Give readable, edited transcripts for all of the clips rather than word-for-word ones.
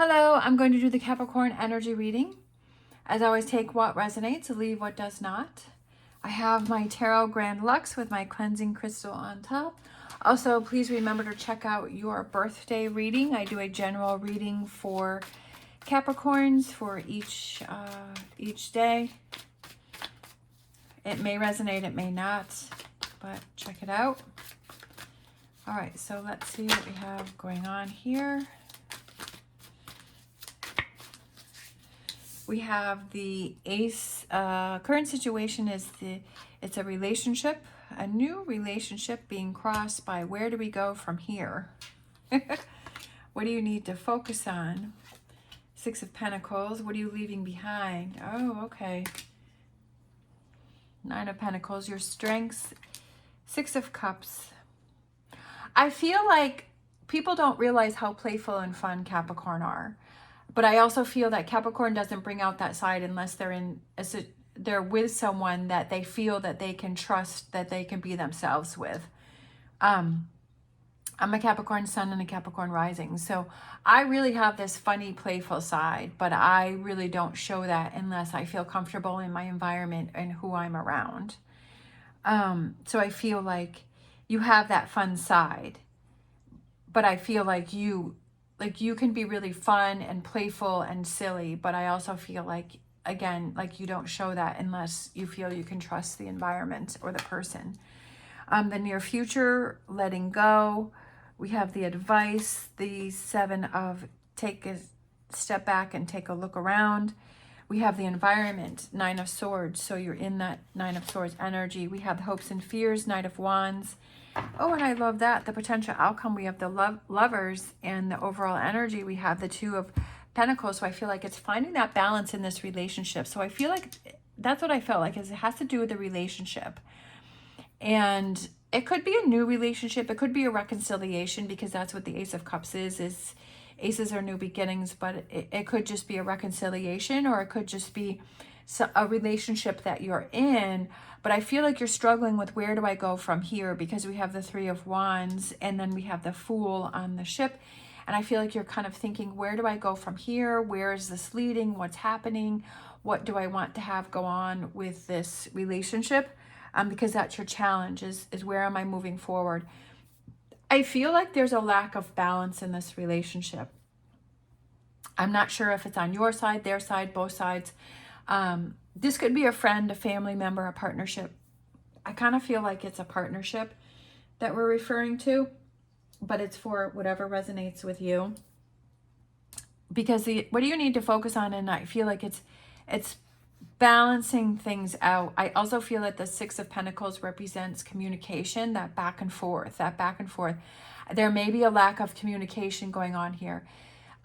Hello, I'm going to do the Capricorn energy reading. As always, take what resonates, leave what does not. I have my Tarot Grand Luxe with my cleansing crystal on top. Also, please remember to check out your birthday reading. I do a general reading for Capricorns for each day. It may resonate, it may not, but check it out. All right, so let's see what we have going on here. We have the Ace. Current situation is it's a relationship, a new relationship being crossed by where do we go from here? What do you need to focus on? Six of Pentacles. What are you leaving behind? Oh, okay. Nine of Pentacles. Your strengths. Six of Cups. I feel like people don't realize how playful and fun Capricorn are. But I also feel that Capricorn doesn't bring out that side unless they're with someone that they feel that they can trust, that they can be themselves with. I'm a Capricorn sun and a Capricorn rising. So I really have this funny, playful side, but I really don't show that unless I feel comfortable in my environment and who I'm around. So I feel like you have that fun side, but I feel like you can be really fun and playful and silly, but I also feel like, again, like you don't show that unless you feel you can trust the environment or the person. The near future, letting go. We have the advice, the Seven of take a step back and take a look around. We have the environment, Nine of Swords, so you're in that Nine of Swords energy. We have the hopes and fears, Knight of Wands. Oh, and I love that. The potential outcome, we have the lovers, and the overall energy, we have the Two of Pentacles. So I feel like it's finding that balance in this relationship. So I feel like that's what I felt like, is it has to do with the relationship. And it could be a new relationship. It could be a reconciliation, because that's what the Ace of Cups is aces are new beginnings, but it could just be a reconciliation, or it could just be a relationship that you're in. But I feel like you're struggling with where do I go from here, because we have the Three of Wands and then we have the Fool on the ship. And I feel like you're kind of thinking, where do I go from here? Where is this leading? What's happening? What do I want to have go on with this relationship? Because that's your challenge, is where am I moving forward? I feel like there's a lack of balance in this relationship. I'm not sure if it's on your side, their side, both sides. This could be a friend, a family member, a partnership. I kind of feel like it's a partnership that we're referring to, but it's for whatever resonates with you. Because what do you need to focus on? And I feel like it's balancing things out. I also feel that the Six of Pentacles represents communication, that back and forth, There may be a lack of communication going on here.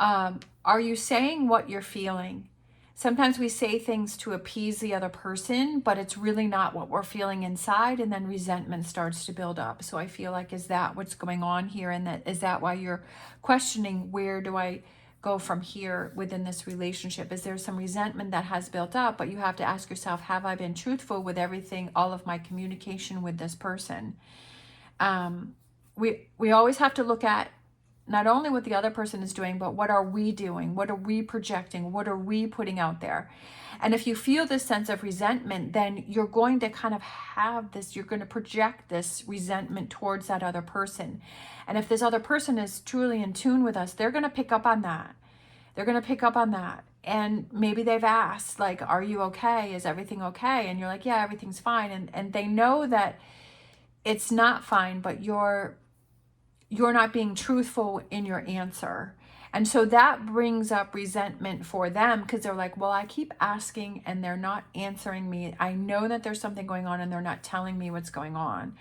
Are you saying what you're feeling? Sometimes we say things to appease the other person, but it's really not what we're feeling inside, and then resentment starts to build up. So I feel like, is that what's going on here? And is that why you're questioning, where do I go from here within this relationship? Is there some resentment that has built up? But you have to ask yourself, have I been truthful with everything, all of my communication with this person? We always have to look at not only what the other person is doing, but what are we doing? What are we projecting? What are we putting out there? And if you feel this sense of resentment, then you're going to kind of have this, you're going to project this resentment towards that other person. And if this other person is truly in tune with us, they're going to pick up on that. They're going to pick up on that. And maybe they've asked, like, are you okay? Is everything okay? And you're like, yeah, everything's fine. And they know that it's not fine, but you're not being truthful in your answer. And so that brings up resentment for them, because they're like, well, I keep asking and they're not answering me. I know that there's something going on and they're not telling me what's going on.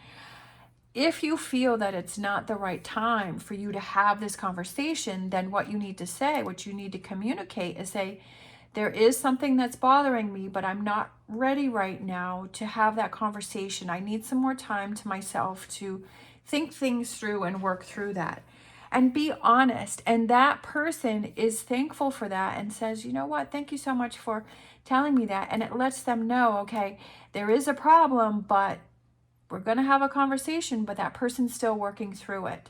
If you feel that it's not the right time for you to have this conversation, then what you need to say, what you need to communicate is say, there is something that's bothering me, but I'm not ready right now to have that conversation. I need some more time to myself to think things through and work through that. And be honest. And that person is thankful for that and says, you know what, thank you so much for telling me that. And it lets them know, okay, there is a problem, but we're going to have a conversation, but that person's still working through it.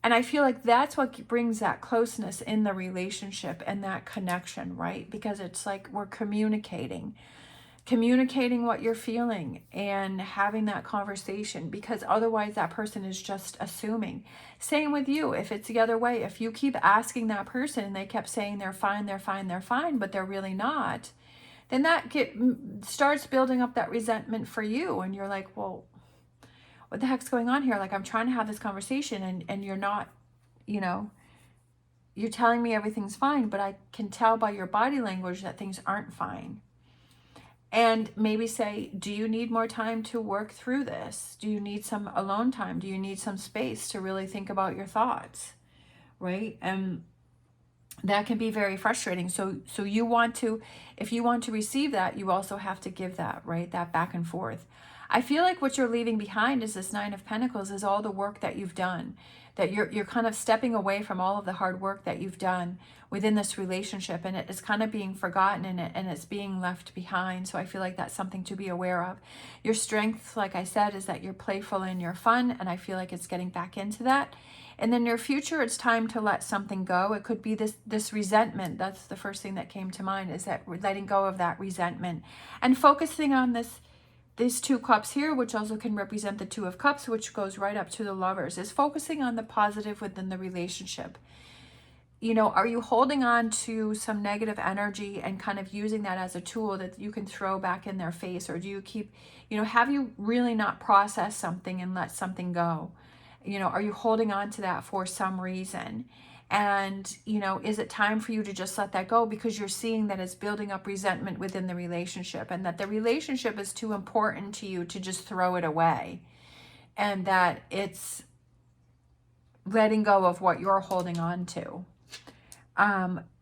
And I feel like that's what brings that closeness in the relationship and that connection, right? Because it's like we're communicating what you're feeling and having that conversation, because otherwise that person is just assuming. Same with you. If it's the other way, if you keep asking that person and they kept saying they're fine, they're fine, they're fine, but they're really not, then that starts building up that resentment for you. And you're like, well, what the heck's going on here? Like, I'm trying to have this conversation and you're not, you know, you're telling me everything's fine, but I can tell by your body language that things aren't fine. And maybe say, do you need more time to work through this? Do you need some alone time? Do you need some space to really think about your thoughts, right? And that can be very frustrating. So you want to, if you want to receive that, you also have to give that, right? That back and forth. I feel like what you're leaving behind is this Nine of Pentacles, is all the work that you've done, that you're kind of stepping away from all of the hard work that you've done within this relationship, and it is kind of being forgotten and it's being left behind. So I feel like that's something to be aware of. Your strength, like I said, is that you're playful and you're fun, and I feel like it's getting back into that. And then your future, it's time to let something go. It could be this resentment. That's the first thing that came to mind, is that letting go of that resentment and focusing on these two cups here, which also can represent the Two of Cups, which goes right up to the Lovers, is focusing on the positive within the relationship. You know, are you holding on to some negative energy and kind of using that as a tool that you can throw back in their face? Or do you keep, you know, have you really not processed something and let something go? You know, are you holding on to that for some reason? And, you know, is it time for you to just let that go because you're seeing that it's building up resentment within the relationship, and that the relationship is too important to you to just throw it away, and that it's letting go of what you're holding on to?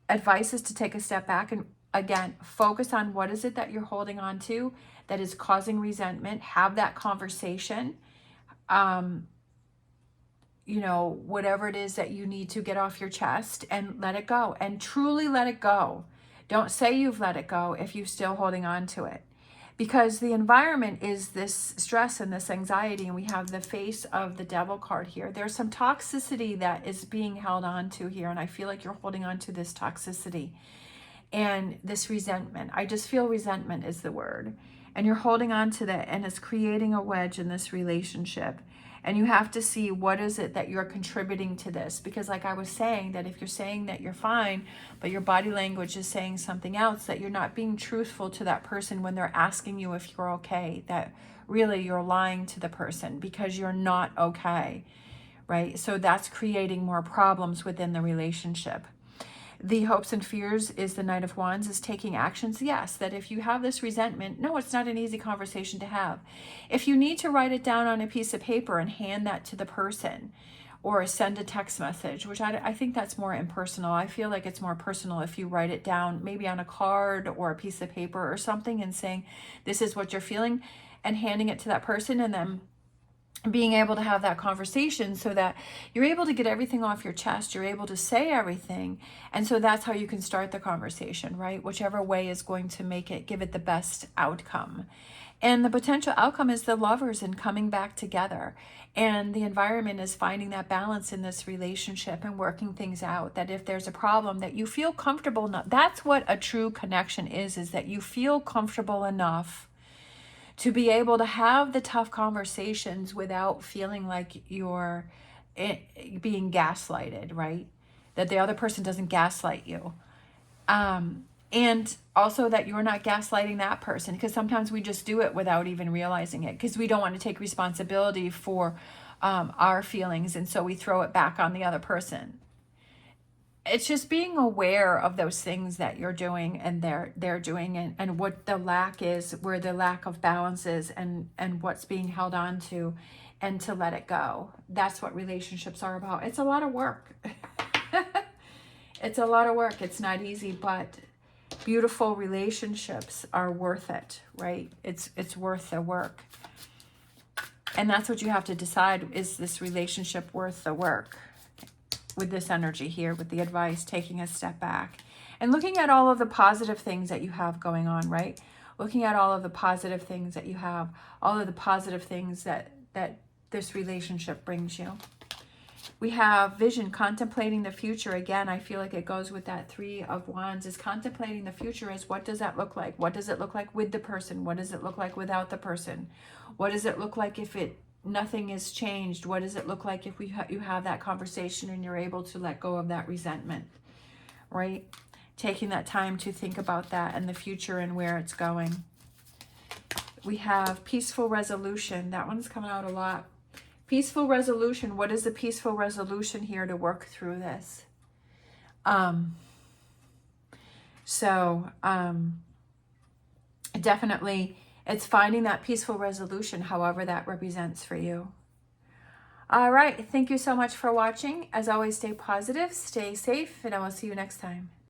Advice is to take a step back and, again, focus on what is it that you're holding on to that is causing resentment. Have that conversation. You know, whatever it is that you need to get off your chest, and let it go, and truly let it go. Don't say you've let it go if you're still holding on to it, because the environment is this stress and this anxiety, and we have the Face of the Devil card here. There's some toxicity that is being held on to here, and I feel like you're holding on to this toxicity and this resentment. I just feel resentment is the word, and you're holding on to that, and it's creating a wedge in this relationship. And you have to see, what is it that you're contributing to this? Because like I was saying, that if you're saying that you're fine, but your body language is saying something else, that you're not being truthful to that person when they're asking you if you're okay, that really you're lying to the person because you're not okay, right? So that's creating more problems within the relationship. The hopes and fears is the Knight of Wands, is taking actions. Yes, that if you have this resentment, no, it's not an easy conversation to have. If you need to write it down on a piece of paper and hand that to the person, or send a text message, which I think that's more impersonal. I feel like it's more personal if you write it down, maybe on a card or a piece of paper or something, and saying, this is what you're feeling, and handing it to that person, and then being able to have that conversation so that you're able to get everything off your chest, you're able to say everything. And so that's how you can start the conversation, right? Whichever way is going to give it the best outcome. And the potential outcome is the Lovers and coming back together. And the environment is finding that balance in this relationship and working things out. That if there's a problem, that you feel comfortable enough. That's what a true connection is that you feel comfortable enough to be able to have the tough conversations without feeling like you're being gaslighted, right? That the other person doesn't gaslight you. And also that you're not gaslighting that person, because sometimes we just do it without even realizing it, because we don't want to take responsibility for our feelings, and so we throw it back on the other person. It's just being aware of those things that you're doing and they're doing, and what the lack is, where the lack of balance is, and what's being held on to, and to let it go. That's what relationships are about. It's a lot of work. It's a lot of work. It's not easy, but beautiful relationships are worth it, right? It's worth the work. And that's what you have to decide. Is this relationship worth the work? With this energy here, with the advice, taking a step back and looking at all of the positive things that you have going on, right? Looking at all of the positive things that you have, all of the positive things that this relationship brings you. We have vision, contemplating the future. Again, I feel like it goes with that Three of Wands, is contemplating the future as what does that look like? What does it look like with the person? What does it look like without the person? What does it look like if nothing is changed? What does it look like if you have that conversation and you're able to let go of that resentment, right? Taking that time to think about that and the future and where it's going. We have peaceful resolution. That one's coming out a lot. Peaceful resolution. What is the peaceful resolution here to work through this? Definitely it's finding that peaceful resolution, however that represents for you. All right. Thank you so much for watching. As always, stay positive, stay safe, and I will see you next time.